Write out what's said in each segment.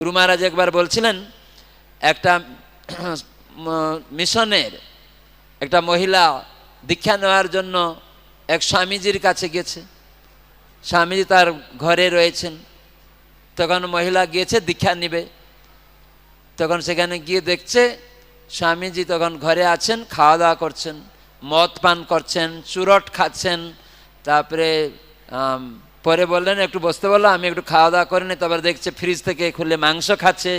গুরু মহারাজ একবার বলছিলেন, একটা মিশনের একটা মহিলা দীক্ষা নেওয়ার জন্য এক স্বামীজির কাছে গেছে। স্বামীজি তার ঘরে রয়েছেন। তখন মহিলা গিয়েছে দীক্ষা নিবে। তখন সেখানে গিয়ে দেখছে স্বামীজি তখন ঘরে আছেন, খাওয়া দাওয়া করছেন, মদ পান করছেন, চুরট খাচ্ছেন। তারপরে পরে বললেন একটু বসতে বললো, আমি একটু খাওয়া দাওয়া করিনি। তারপরে দেখছে ফ্রিজ থেকে খুলে মাংস খাচ্ছে।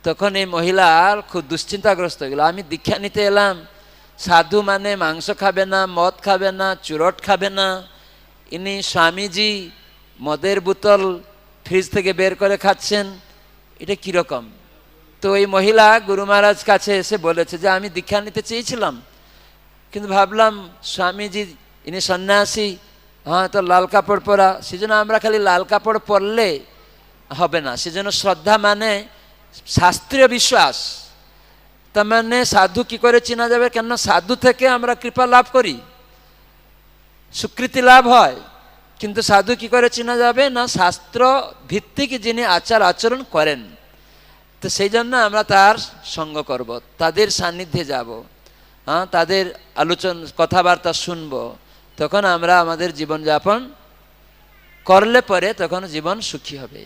তখন এই মহিলার খুব দুশ্চিন্তাগ্রস্ত হয়ে গেল, আমি দীক্ষা নিতে এলাম, সাধু মানে মাংস খাবে না, মদ খাবে না, চুরট খাবে না, ইনি স্বামীজি মদের বোতল ফ্রিজ থেকে বের করে খাচ্ছেন, এটা কীরকম? তো এই মহিলা গুরু মহারাজ কাছে এসে বলেছে যে আমি দীক্ষা নিতে চেয়েছিলাম, কিন্তু ভাবলাম স্বামীজি ইনি সন্ন্যাসী, হ্যাঁ তো লাল কাপড় পরা, সেজন্য আমরা খালি লাল কাপড় পরলে হবে না, সেজন্য শ্রদ্ধা মানে শাস্ত্রীয় বিশ্বাস। তার মানে সাধু কি করে চেনা যাবে? কেন সাধু থেকে আমরা কৃপা লাভ করি, স্বীকৃতি লাভ হয়, কিন্তু সাধু কি করে চেনা যাবে? না শাস্ত্র ভিত্তিক যিনি আচার আচরণ করেন। তো সেই জন্য আমরা তার সঙ্গ করব, তাদের সান্নিধ্যে যাব, হ্যাঁ তাদের কথাবার্তা শুনব, তখন আমরা আমাদের জীবনযাপন করলে পরে তখন জীবন সুখী হবে,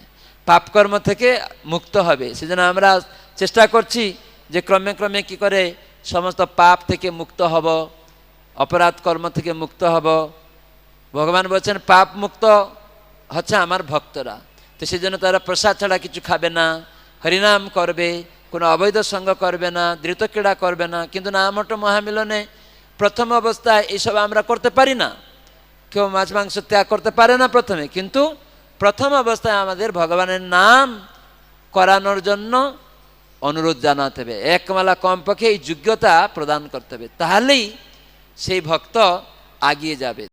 পাপকর্ম থেকে মুক্ত হবে। সেজন্য আমরা চেষ্টা করছি যে ক্রমে ক্রমে কি করে সমস্ত পাপ থেকে মুক্ত হব, অপরাধ কর্ম থেকে মুক্ত হব। ভগবান বলছেন পাপ মুক্ত হচ্ছে আমার ভক্তরা। তো সেই জন্য তারা প্রসাদ ছাড়া কিছু খাবে না, হরিনাম করবে, কোনো অবৈধ সঙ্গ করবে না, ধৃত ক্রীড়া করবে না। কিন্তু নামহট্ট মহামিলনে প্রথম অবস্থায় এইসব আমরা করতে পারি না, কেউ মাছ মাংস ত্যাগ করতে পারে না প্রথমে, কিন্তু প্রথম অবস্থায় আমাদের ভগবানের নাম করানোর জন্য অনুরোধ জানাতে হবে, একমালা কমপক্ষে এই যোগ্যতা প্রদান করতে হবে, তাহলেই সেই ভক্ত আগিয়ে যাবে।